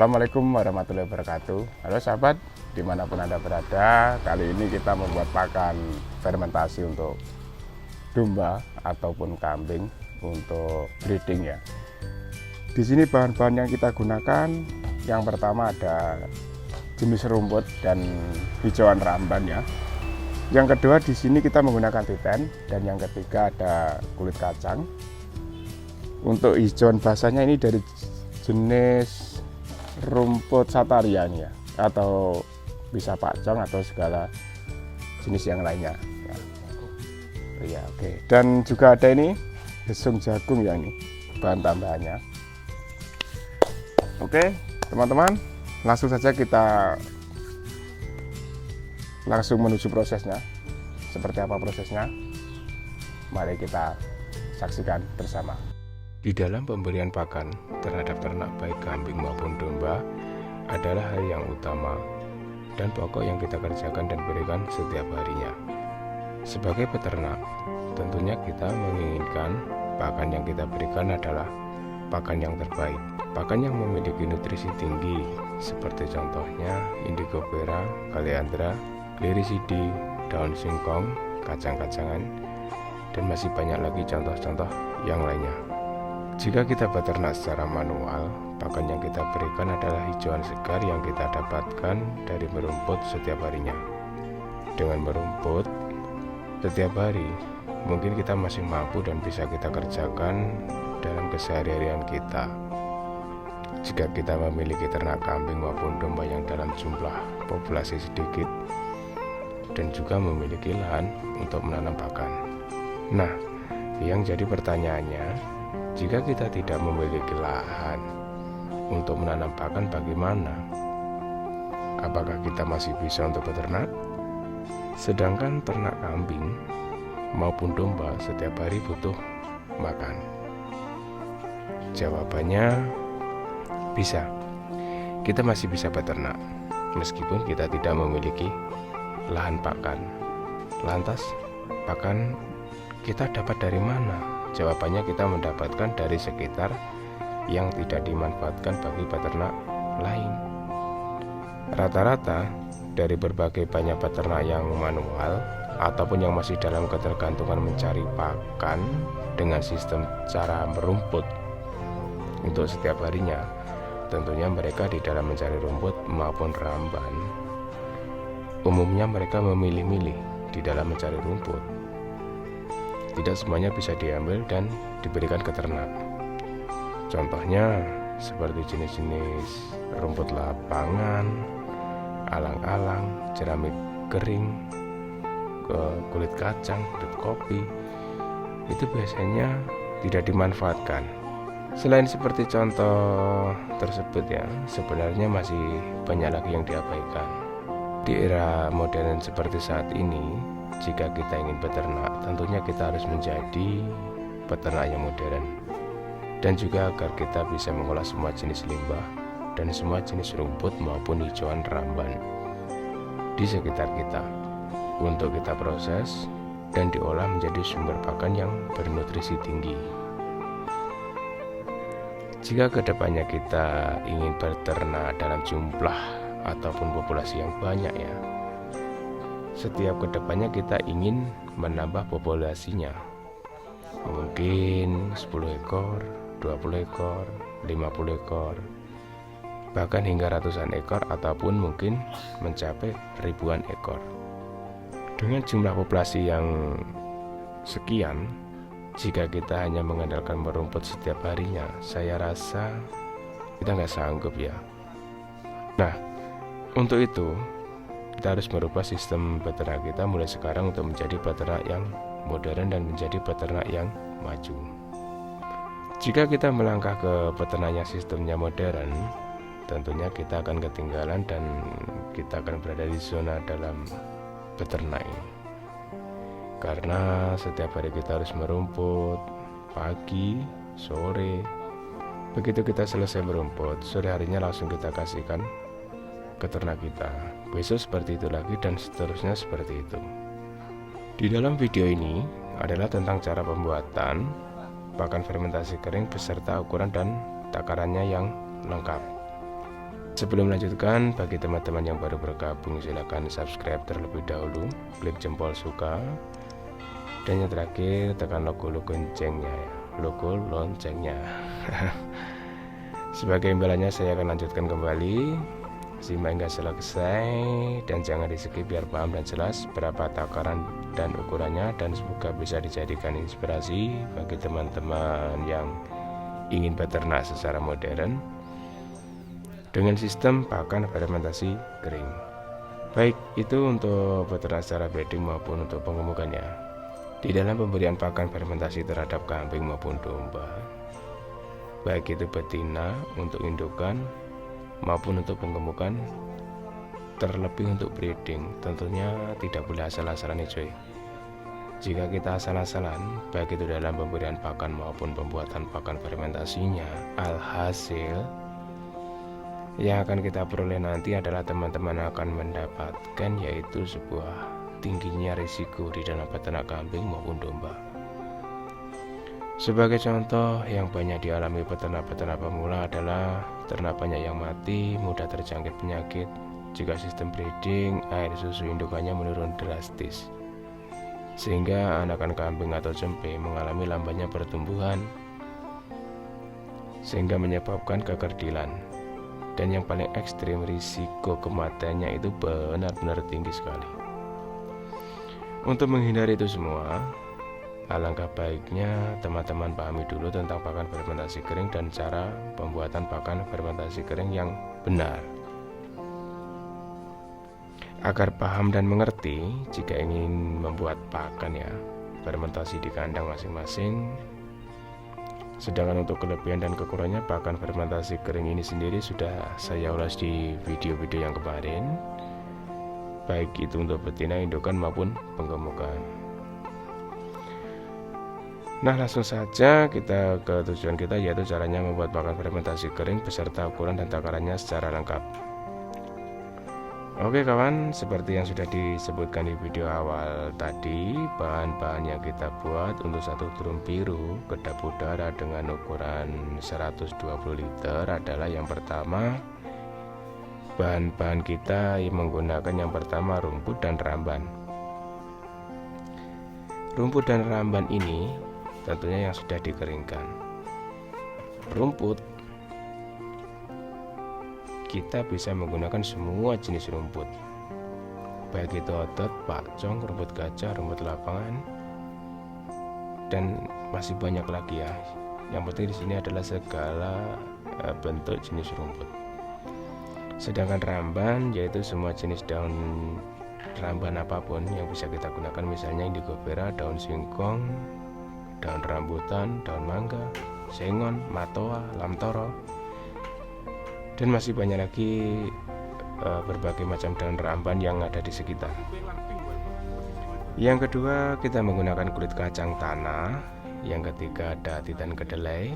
Assalamualaikum warahmatullahi wabarakatuh. Halo sahabat, dimanapun Anda berada. Kali ini kita membuat pakan fermentasi untuk domba ataupun kambing untuk breeding ya. Di sini bahan-bahan yang kita gunakan, yang pertama ada jenis rumput dan hijauan ramban ya. Yang kedua di sini kita menggunakan titen, dan yang ketiga ada kulit kacang. Untuk hijauan basahnya ini dari jenis rumput satarian ya, atau bisa pacong atau segala jenis yang lainnya ya. Ya, oke. Dan juga ada ini gesung jagung ya, ini bahan tambahannya. Oke teman-teman, langsung saja kita langsung menuju prosesnya. Seperti apa prosesnya? Mari kita saksikan bersama. Di dalam pemberian pakan terhadap ternak baik kambing maupun domba adalah hal yang utama dan pokok yang kita kerjakan dan berikan setiap harinya. Sebagai peternak, tentunya kita menginginkan pakan yang kita berikan adalah pakan yang terbaik, pakan yang memiliki nutrisi tinggi seperti contohnya indigo vera, kaleandra, glyrisidi, daun singkong, kacang-kacangan, dan masih banyak lagi contoh-contoh yang lainnya. Jika kita beternak secara manual, pakan yang kita berikan adalah hijauan segar yang kita dapatkan dari merumput setiap harinya. Dengan merumput setiap hari, mungkin kita masih mampu dan bisa kita kerjakan dalam keseharian kita. Jika kita memiliki ternak kambing maupun domba yang dalam jumlah populasi sedikit dan juga memiliki lahan untuk menanam pakan. Nah, yang jadi pertanyaannya, jika kita tidak memiliki lahan untuk menanam pakan, bagaimana? Apakah kita masih bisa untuk beternak? Sedangkan ternak kambing maupun domba setiap hari butuh makan. Jawabannya bisa. Kita masih bisa beternak meskipun kita tidak memiliki lahan pakan. Lantas, pakan kita dapat dari mana? Jawabannya kita mendapatkan dari sekitar yang tidak dimanfaatkan bagi peternak lain. Rata-rata dari berbagai banyak peternak yang manual ataupun yang masih dalam ketergantungan mencari pakan dengan sistem cara merumput untuk setiap harinya, tentunya mereka di dalam mencari rumput maupun ramban, umumnya mereka memilih-milih di dalam mencari rumput. Tidak semuanya bisa diambil dan diberikan ke ternak. Contohnya seperti jenis-jenis rumput lapangan, alang-alang, jerami kering, kulit kacang, kulit kopi, itu biasanya tidak dimanfaatkan. Selain seperti contoh tersebut ya, sebenarnya masih banyak lagi yang diabaikan. Di era modern seperti saat ini, jika kita ingin beternak, tentunya kita harus menjadi peternak yang modern, dan juga agar kita bisa mengolah semua jenis limbah dan semua jenis rumput maupun hijauan ramban di sekitar kita untuk kita proses dan diolah menjadi sumber pakan yang bernutrisi tinggi. Jika kedepannya kita ingin beternak dalam jumlah ataupun populasi yang banyak ya, setiap kedepannya kita ingin menambah populasinya, mungkin 10 ekor, 20 ekor, 50 ekor, bahkan hingga ratusan ekor ataupun mungkin mencapai ribuan ekor. Dengan jumlah populasi yang sekian, jika kita hanya mengandalkan merumput setiap harinya, saya rasa kita nggak sanggup ya. Nah, untuk itu kita harus merubah sistem peternak kita mulai sekarang untuk menjadi peternak yang modern dan menjadi peternak yang maju. Jika kita melangkah ke peternak yang sistemnya modern, tentunya kita akan ketinggalan dan kita akan berada di zona dalam peternak ini. Karena setiap hari kita harus merumput pagi, sore. Begitu kita selesai merumput, sore harinya langsung kita kasihkan ke ternak kita. Besok seperti itu lagi dan seterusnya seperti itu. Di dalam video ini adalah tentang cara pembuatan pakan fermentasi kering beserta ukuran dan takarannya yang lengkap. Sebelum melanjutkan, bagi teman-teman yang baru bergabung silakan subscribe terlebih dahulu, klik jempol suka, dan yang terakhir tekan logo loncengnya ya, logo loncengnya. Sebagai imbalannya saya akan lanjutkan kembali. Simak hingga selesai dan jangan di skip biar paham dan jelas berapa takaran dan ukurannya, dan semoga bisa dijadikan inspirasi bagi teman-teman yang ingin beternak secara modern dengan sistem pakan fermentasi kering. Baik itu untuk beternak secara breeding maupun untuk penggemukannya. Di dalam pemberian pakan fermentasi terhadap kambing maupun domba, baik itu betina untuk indukan maupun untuk penggemukan, terlebih untuk breeding, tentunya tidak boleh asal-asalan nih coy. Jika kita asal-asalan, baik itu dalam pemberian pakan maupun pembuatan pakan fermentasinya, alhasil yang akan kita peroleh nanti adalah teman-teman akan mendapatkan yaitu sebuah tingginya risiko di dalam peternak kambing maupun domba. Sebagai contoh yang banyak dialami peternak-peternak pemula adalah ternak banyak yang mati, mudah terjangkit penyakit. Jika sistem breeding, air susu indukannya menurun drastis, sehingga anakan kambing atau cempe mengalami lambannya pertumbuhan, sehingga menyebabkan kekerdilan. Dan yang paling ekstrim, risiko kematiannya itu benar-benar tinggi sekali. Untuk menghindari itu semua, alangkah baiknya teman-teman pahami dulu tentang pakan fermentasi kering dan cara pembuatan pakan fermentasi kering yang benar. Agar paham dan mengerti jika ingin membuat pakan ya fermentasi di kandang masing-masing. Sedangkan untuk kelebihan dan kekurangannya pakan fermentasi kering ini sendiri sudah saya ulas di video-video yang kemarin, baik itu untuk betina, indukan maupun penggemukan. Nah, langsung saja kita ke tujuan kita, yaitu caranya membuat pakan fermentasi kering beserta ukuran dan takarannya secara lengkap. Oke kawan, seperti yang sudah disebutkan di video awal tadi, bahan-bahan yang kita buat untuk satu drum biru kedap udara dengan ukuran 120 liter adalah yang pertama, bahan-bahan kita yang menggunakan yang pertama rumput dan ramban. Rumput dan ramban ini tentunya yang sudah dikeringkan. Rumput kita bisa menggunakan semua jenis rumput, baik itu otot, pakcong, rumput gajah, rumput lapangan, dan masih banyak lagi ya. Yang penting di sini adalah segala bentuk jenis rumput. Sedangkan ramban yaitu semua jenis daun ramban apapun yang bisa kita gunakan, misalnya indigo vera, daun singkong, daun rambutan, daun mangga, sengon, matoa, lamtoro, dan masih banyak lagi berbagai macam daun ramban yang ada di sekitar. Yang kedua, kita menggunakan kulit kacang tanah. Yang ketiga ada titan kedelai.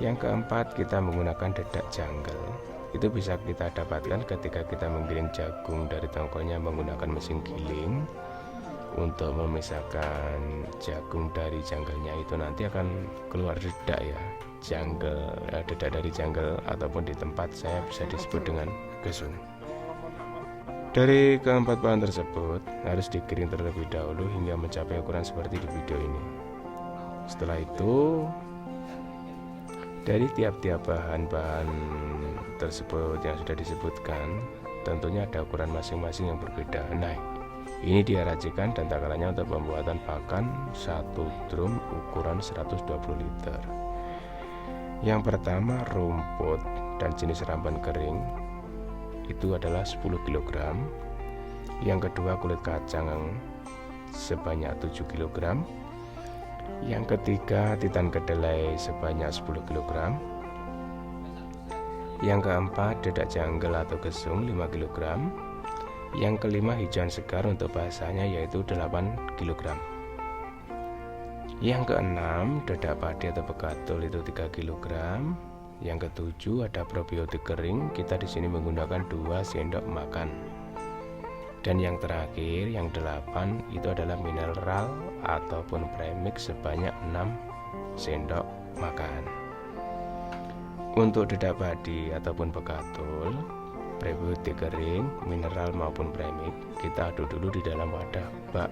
Yang keempat, kita menggunakan dedak jungle. Itu bisa kita dapatkan ketika kita menggiling jagung dari tongkolnya menggunakan mesin giling. Untuk memisahkan jagung dari jungle-nya itu nanti akan keluar dedak ya, dedak dari jungle, ataupun di tempat saya bisa disebut dengan gesung. Dari keempat bahan tersebut harus digiling terlebih dahulu hingga mencapai ukuran seperti di video ini. Setelah itu, dari tiap-tiap bahan-bahan tersebut yang sudah disebutkan, tentunya ada ukuran masing-masing yang berbeda. Nah, ini dia racikan dan takarannya untuk pembuatan pakan satu drum ukuran 120 liter. Yang pertama rumput dan jenis ramban kering itu adalah 10 kg. Yang kedua kulit kacang sebanyak 7 kg. Yang ketiga titan kedelai sebanyak 10 kg. Yang keempat dedak jungle atau gesung 5 kg. Yang kelima hijauan segar untuk bahasanya yaitu 8 kg. Yang keenam dedak padi atau begatul itu 3 kg. Yang ketujuh ada probiotik kering, kita di sini menggunakan 2 sendok makan. Dan yang terakhir yang 8 itu adalah mineral ataupun premix sebanyak 6 sendok makan. Untuk dedak padi ataupun bekatul, prebiotik kering, mineral maupun premik, kita aduk dulu di dalam wadah bak.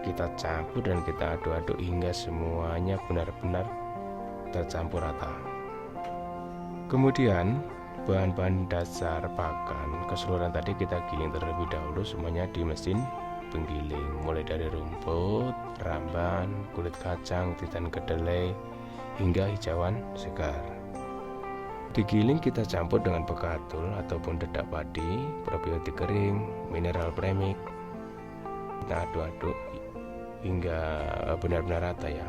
Kita campur dan kita aduk-aduk hingga semuanya benar-benar tercampur rata. Kemudian bahan-bahan dasar pakan keseluruhan tadi kita giling terlebih dahulu semuanya di mesin penggiling, mulai dari rumput, ramban, kulit kacang, titan kedelai, hingga hijauan segar. Digiling kita campur dengan bekatul ataupun dedak padi, probiotik kering, mineral premik. Kita aduk-aduk hingga benar-benar rata ya.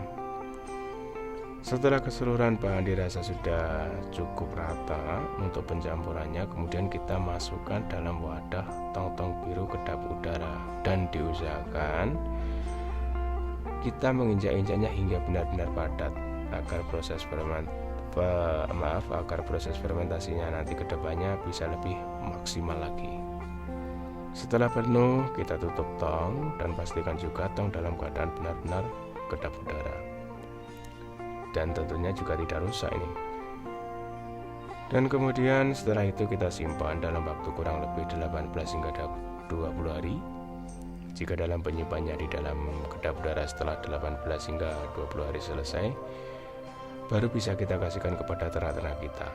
Setelah keseluruhan bahan dirasa sudah cukup rata untuk pencampurannya, kemudian kita masukkan dalam wadah tong-tong biru kedap udara dan diusahakan kita menginjak-injaknya hingga benar-benar padat agar proses fermentasinya nanti kedepannya bisa lebih maksimal lagi. Setelah penuh, kita tutup tong dan pastikan juga tong dalam keadaan benar-benar kedap udara. Dan tentunya juga tidak rusak ini. Dan kemudian setelah itu kita simpan dalam waktu kurang lebih 18 hingga 20 hari. Jika dalam penyimpannya di dalam kedap udara setelah 18 hingga 20 hari selesai, baru bisa kita kasihkan kepada ternak-ternak kita.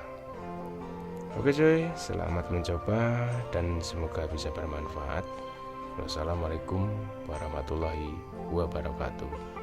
Oke cuy, selamat mencoba dan semoga bisa bermanfaat. Wassalamualaikum warahmatullahi wabarakatuh.